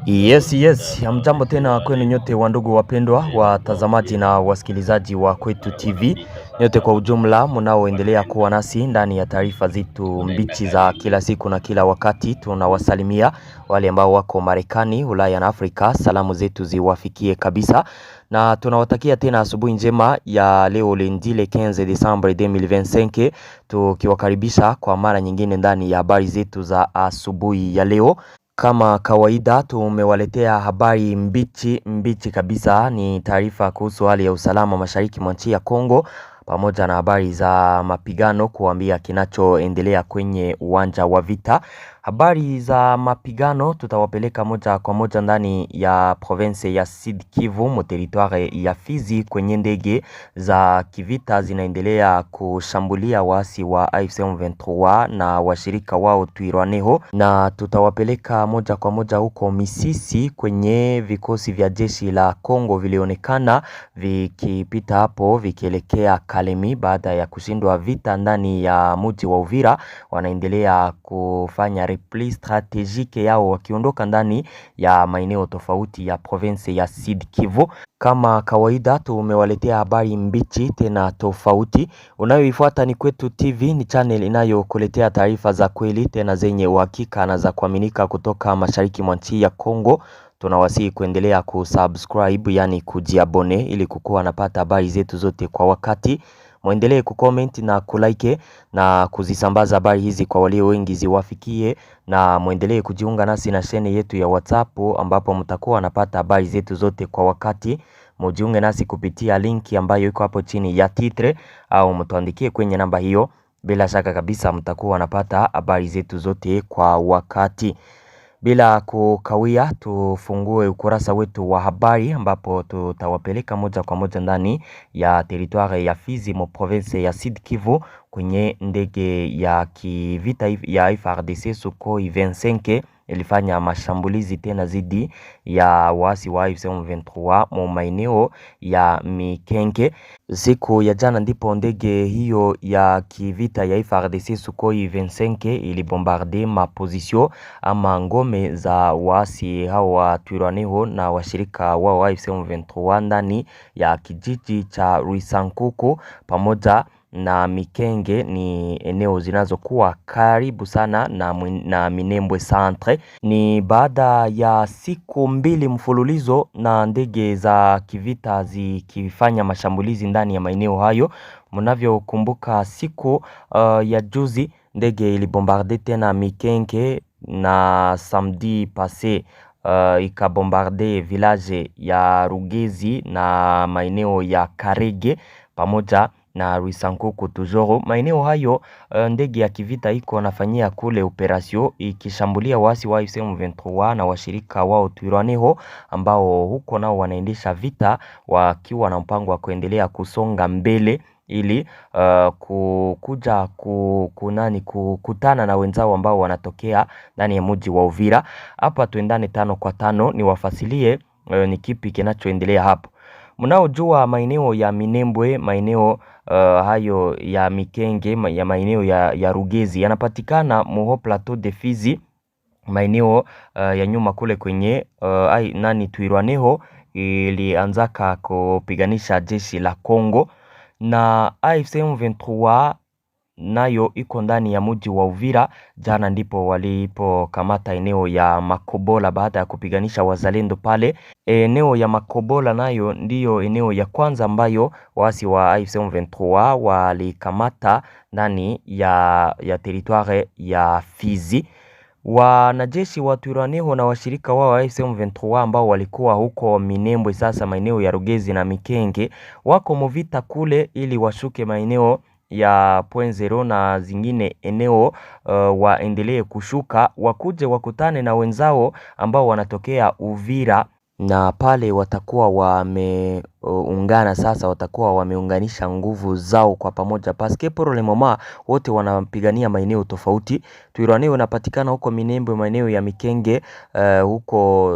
Yes, hamjambo tena kwenu nyote wandugu wapendwa, watazamaji na wasikilizaji wa Kwetu TV. Nyote kwa ujumla mnaoendelea kuwa nasi ndani ya taarifa zetu mbichi za kila siku na kila wakati. Tunawasalimia wale ambao wako Marekani, Ulaya na Afrika. Salamu zetu ziwafikie kabisa. Na tunawatakia tena asubuhi njema ya leo lundi le 15 Desembre 2025, tukiwakaribisha kwa mara nyingine ndani ya habari zetu za asubuhi ya leo. Kama kawaida tumewaletea habari mbichi kabisa. Ni taarifa kuhusu hali ya usalama mashariki mwa nchi ya Kongo, pamoja na habari za mapigano, kuambia kinachoendelea kwenye uwanja wa vita. Habari za mapigano tutawapeleka moja kwa moja ndani ya province ya Sud Kivu, mu territoire ya Fizi, kwenye ndege za kivita zinaendelea kushambulia waasi wa AFC M23 na washirika wao Twirwaneho, na tutawapeleka moja kwa moja huko Misisi kwenye vikosi vya jeshi la Kongo vilionekana vikipita hapo vikielekea Kalemi baada ya kushindwa vita ndani ya mji wa Uvira. Wanaendelea kufanya repli strategique yao wakiondoka ndani ya maeneo tofauti ya province ya Sud Kivu. Kama kawaida tumewaletea habari mbichi tena tofauti. Unayoifuata ni Kwetu TV, ni channel inayokuletea taarifa za kweli tena zenye uhakika na za kuaminika kutoka mashariki mwa nchi ya Kongo. Tunawasihi kuendelea kusubscribe, yani kujiabone, ili kukuwa napata habari zetu zote kwa wakati. Muendelee kucomment na kulike na kuzisambaza habari hizi kwa walio wengi ziwafikie, na muendelee kujiunga nasi na shene yetu ya WhatsApp ambapo mtakuwa napata habari zetu zote kwa wakati. Mujiunge nasi kupitia linki ambayo iko hapo chini ya titre, au mtuandikie kwenye namba hiyo. Bila shaka kabisa mtakuwa napata habari zetu zote kwa wakati. Bila kukawia, tufungue ukurasa wetu wa habari ambapo tutawapeleka moja kwa moja ndani ya territoire ya Fizi, mo province ya Sud Kivu, kwenye ndege ya kivita ya FARDC Sukhoi 25 ilifanya mashambulizi tena zidi ya waasi wa AFC M23 mu maeneo ya Mikenge. Siku ya jana ndipo ndege hiyo ya kivita ya FARDC Sukhoi 25 ilibombarde maposition ama ngome za waasi hao wa Twirwaneho na washirika wao AFC M23 ndani ya kijiji cha Ruisankuku pamoja na Mikenge. Ni eneo zinazokuwa karibu sana na Minembwe Centre. Ni baada ya siku mbili mfululizo na ndege za kivita zikifanya mashambulizi ndani ya maeneo hayo. Mnavyokumbuka siku ya juzi ndege ilibombarde tena Mikenge, na samedi passé ikabombarde village ya Rugezi na maeneo ya Karege pamoja na Ruisankuku tujoro. Maeneo hayo ndege ya kivita iko nafanyia kule operation ikishambulia wasi wa AFC M23 na washirika wao Twirwaneho, ambao huko nao wanaendesha vita wakiwa na mpango wa kuendelea kusonga mbele ili kukuja kukutana na wenzao ambao wanatokea ndani ya mji wa Uvira. Hapa tuendane 5 kwa 5 ni wafasilie ni kipi kinachoendelea hapo. Mnaojua maeneo ya Minembwe, maeneo hayo ya Mikenge, ya maeneo ya Rugezi yanapatikana Moho Plateau de Fizi, maeneo ya nyuma kule kwenye Twirwaneho ilianzaka kupiganisha jeshi la Kongo, na AFC M23 nayo iko ndani ya mji wa Uvira. Jana ndipo walipokamata eneo ya Makobola baada ya kupiganisha wazalendo pale. Eneo ya Makobola nayo ndiyo eneo ya kwanza ambayo waasi wa AFC M23 walikamata ndani ya territoire ya Fizi. Wanajeshi wa Twirwaneho na washirika wao wa AFC M23 ambao walikuwa huko Minembwe, sasa maeneo ya Rugezi na Mikenge, wako movita kule ili washuke maeneo ya Point Zero na zingine eneo, waendelee kushuka wakuje wakutane na wenzao ambao wanatokea Uvira, na pale watakuwa wameungana. Sasa watakuwa wameunganisha nguvu zao kwa pamoja, paske pour le moment wote wanapigania maeneo tofauti. Twirwaneho inapatikana huko Minembwe, maeneo ya Mikenge huko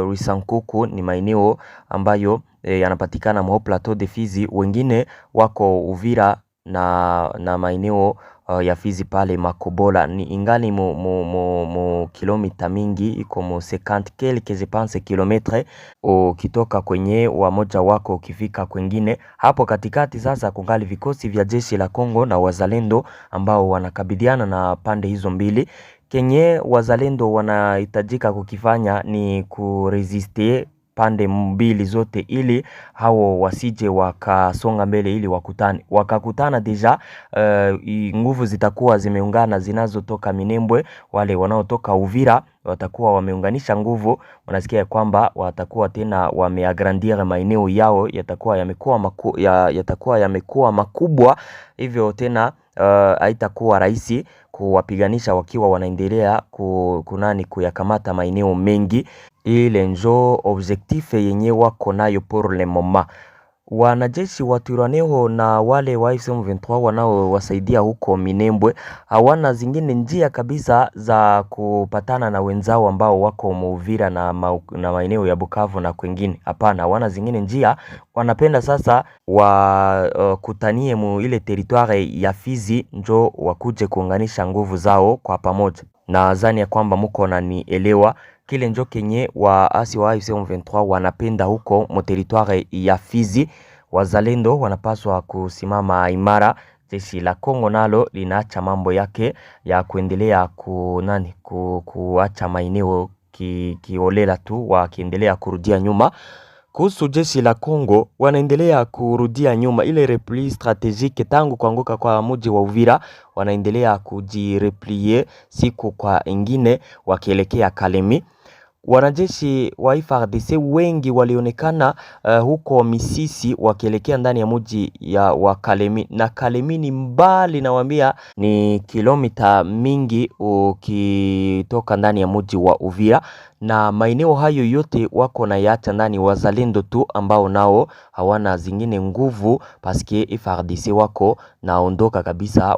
Ruisankuku ni maeneo ambayo yanapatikana Moho Plateau de Fizi. Wengine wako Uvira na maeneo ya Fizi pale Makobola. Ni ingali mu kilomita mingi, iko mu 50 quelques je pense kilometre ukitoka kwenye wamoja wako ukifika kwingine. Hapo katikati sasa kungali vikosi vya jeshi la Kongo na wazalendo ambao wanakabiliana na pande hizo mbili. Kenye wazalendo wanahitajika kukifanya ni kuresiste pande mbili zote ili hao wasije wakasonga mbele ili wakakutana deja. Nguvu zitakuwa zimeungana zinazotoka Minembwe, wale wanaotoka Uvira watakuwa wameunganisha nguvu. Unasikia kwamba watakuwa tena wameagrandir maeneo yao, yatakuwa yamekuwa makubwa, hivyo tena haitakuwa rahisi kuwapiganisha wakiwa wanaendelea kuyakamata maeneo mengi. Ile njo objectif yenye wako nayo pour le moment. Wanajeshi wa Twirwaneho na wale wa M23 wanao wasaidia huko Minembwe hawana zingine njia kabisa za kupatana na wenzao ambao wako Uvira na maeneo ya Bukavu na kwingine. Hapana, hawana zingine njia. Wanapenda sasa wakutanie ile territoire ya Fizi, njo wakuje kuunganisha nguvu zao kwa pamoja. Na zani ya kwamba mko na nielewa kile njo kenye waasi wa M23 wanapenda huko mu territoire ya Fizi. Wazalendo wanapaswa kusimama imara. Jeshi la Kongo nalo linaacha mambo yake ya kuendelea kuacha maeneo kiolela tu, wakiendelea kurudia nyuma. Kuhusu jeshi la Kongo, wanaendelea kurudia nyuma. Ile repli strategique tangu kuanguka kwa mji wa Uvira, wanaendelea kujireplie siku kwa ingine wakielekea Kalemi. Wanajeshi wa FARDC wengi walionekana huko Misisi wakielekea ndani ya mji wa Kalemi, na Kalemi ni mbali, nawaambia ni kilomita mingi ukitoka ndani ya mji wa Uvira, na maeneo hayo yote wako na yaacha ndani wazalendo tu ambao nao hawana zingine nguvu, paske FARDC wako naondoka kabisa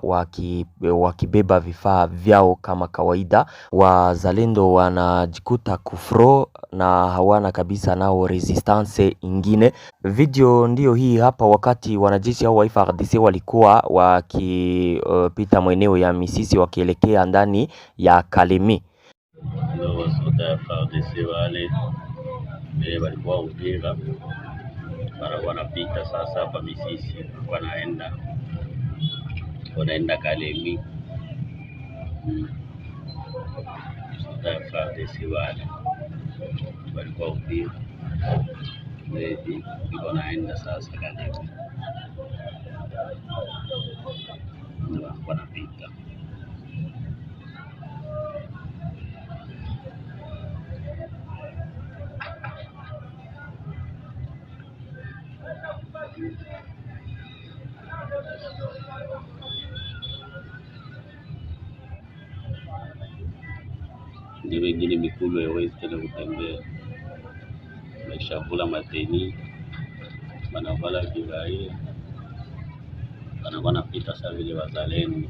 wakibeba vifaa vyao kama kawaida. Wazalendo wanajikuta kufro na hawana kabisa nao resistance ingine. Video ndio hii hapa, wakati wanajeshi hao wa FARDC walikuwa wakipita maeneo ya Misisi wakielekea ndani ya Kalemi. Ndio wasoda ya FARDC wale walikuwa Uvira, wanapita sasa hapa Misisi, wanaenda Kalemi. Soda ya FARDC wale walikuwa Uvira, wanaenda sasa Kalemi, wanapita. Ndio wengine mikulu hawezi tena kutembea, wameshavula mateni, wanavala kivae, wanakuwa napita sasa vile wazalendo.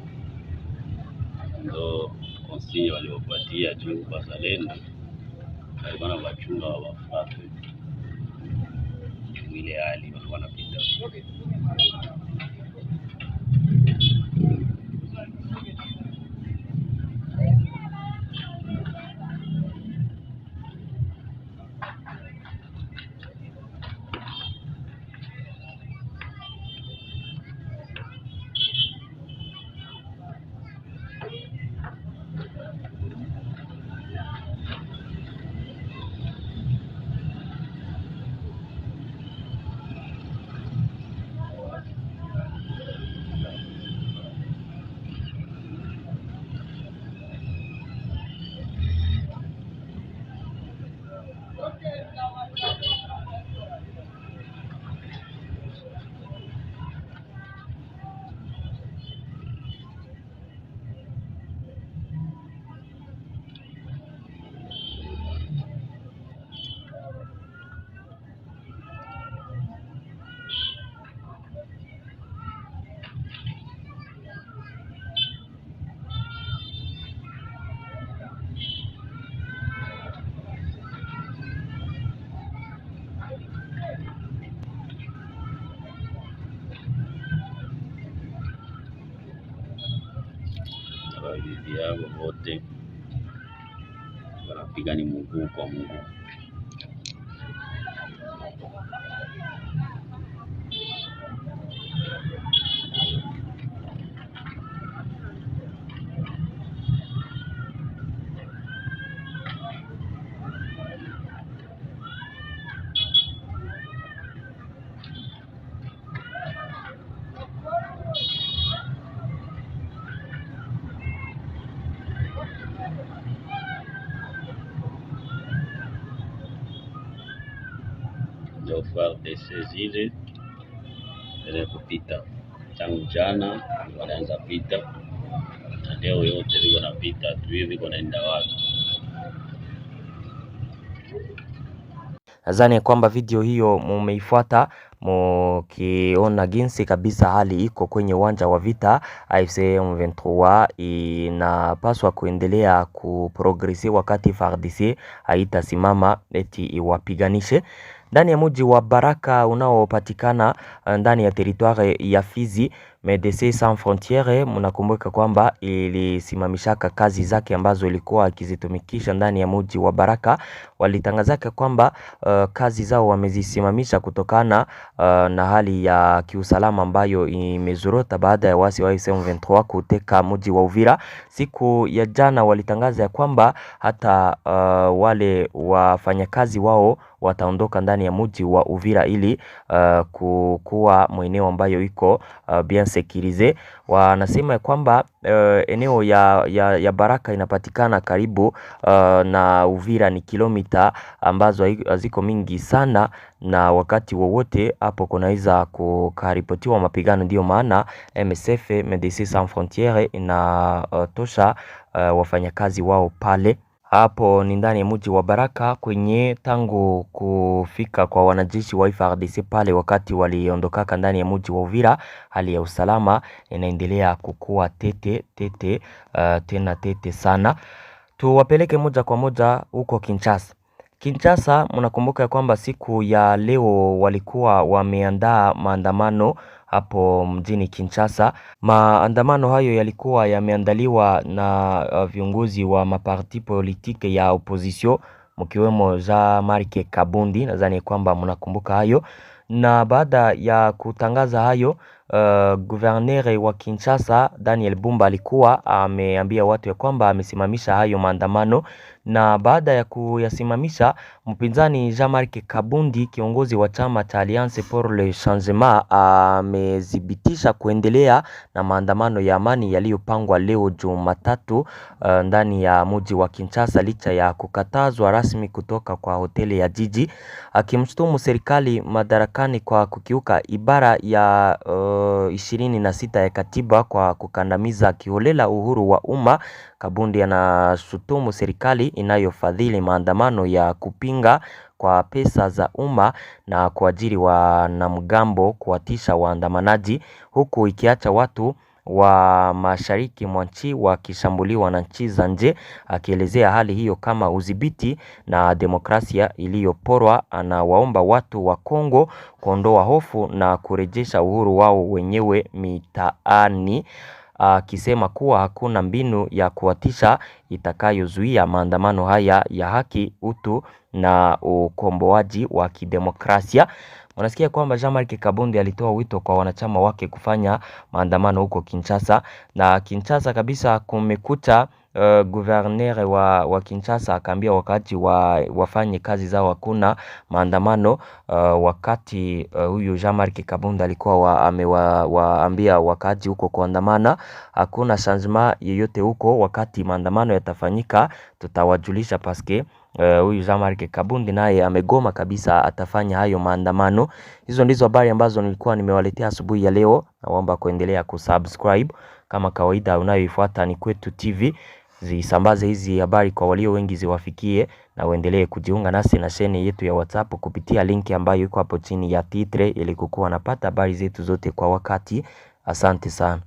Ndio konsiye waliopatia juu wazalendo walikuwa wachunga wafuate ile hali, walikuwa napita. kati yao wote wanapiga ni mguu kwa mguu. Ndio FARDC zile ile kupita tangu jana wanaanza pita, na leo yote viko napita tu hivi, viko naenda wapi? Nadhani kwamba video hiyo mumeifuata mkiona jinsi kabisa hali iko kwenye uwanja wa vita. AFC M23 inapaswa kuendelea kuprogresi wakati FARDC haitasimama eti iwapiganishe. Ndani ya mji wa Baraka unaopatikana ndani ya territoire ya Fizi, Médecins Sans Frontieres mnakumbuka kwamba ilisimamishaka kazi zake ambazo ilikuwa akizitumikisha ndani ya mji wa Baraka. Walitangazaka kwamba kazi zao wamezisimamisha kutokana na hali ya kiusalama ambayo imezorota baada ya wasi wa M23 kuteka mji wa Uvira. Siku ya jana walitangaza ya kwamba hata wale wafanyakazi wao wataondoka ndani ya mji wa Uvira ili kuwa maeneo ambayo iko bien sécurisé. Wanasema kwamba eneo ya Baraka inapatikana karibu na Uvira, ni kilomita ambazo haziko mingi sana, na wakati wowote hapo kunaweza kukaripotiwa mapigano. Ndio maana MSF, Médecins Sans Frontieres, inatosha wafanyakazi wao pale. Hapo ni ndani ya mji wa Baraka kwenye tangu kufika kwa wanajeshi wa FARDC pale wakati waliondokaka ndani ya mji wa Uvira, hali ya usalama inaendelea kukua tete tena tete sana. Tuwapeleke moja kwa moja huko Kinshasa. Kinshasa mnakumbuka kwamba siku ya leo walikuwa wameandaa maandamano hapo mjini Kinshasa. Maandamano hayo yalikuwa yameandaliwa na viongozi wa maparti politike ya opposition mkiwemo Jean-Marc Kabundi, nadhani kwamba mnakumbuka hayo. Na baada ya kutangaza hayo, gouverneur wa Kinshasa Daniel Bumba alikuwa ameambia watu ya kwamba amesimamisha hayo maandamano, na baada ya kuyasimamisha, mpinzani Jean-Marc Kabundi, kiongozi wa chama cha Alliance pour le Changement, amethibitisha kuendelea na maandamano ya amani yaliyopangwa leo Jumatatu ndani ya mji wa Kinshasa, licha ya kukatazwa rasmi kutoka kwa hoteli ya jiji, akimshtumu serikali madarakani kwa kukiuka ibara ya 26 ya katiba kwa kukandamiza kiholela uhuru wa umma. Kabundi anashutumu serikali inayofadhili maandamano ya kupinga kwa pesa za umma na kuajiri wanamgambo kuwatisha waandamanaji, huku ikiacha watu wa mashariki mwa nchi wakishambuliwa na nchi za nje, akielezea hali hiyo kama udhibiti na demokrasia iliyoporwa. Anawaomba watu wa Kongo kuondoa hofu na kurejesha uhuru wao wenyewe mitaani, akisema kuwa hakuna mbinu ya kuwatisha itakayozuia maandamano haya ya haki, utu na ukomboaji wa kidemokrasia. Unasikia kwamba Jean-Marc Kabundi alitoa wito kwa wanachama wake kufanya maandamano huko Kinshasa, na Kinshasa kabisa kumekuta gouverneur wa Kinshasa akaambia wakati wafanye kazi zao, hakuna maandamano. Wakati huyu Jean-Marc Kabundi alikuwa amewaambia wakati huko kuandamana, hakuna changement yoyote huko. Wakati maandamano yatafanyika tutawajulisha, paske huyu Jean-Marc Kabundi naye amegoma kabisa atafanya hayo maandamano. Hizo ndizo habari ambazo nilikuwa nimewaletea asubuhi ya leo. Naomba kuendelea kusubscribe kama kawaida, unayoifuata ni Kwetu TV. Zisambaze hizi habari kwa walio wengi ziwafikie, na uendelee kujiunga nasi na sheni yetu ya WhatsApp kupitia linki ambayo iko hapo chini ya titre ili kukuwa napata habari zetu zote kwa wakati. Asante sana.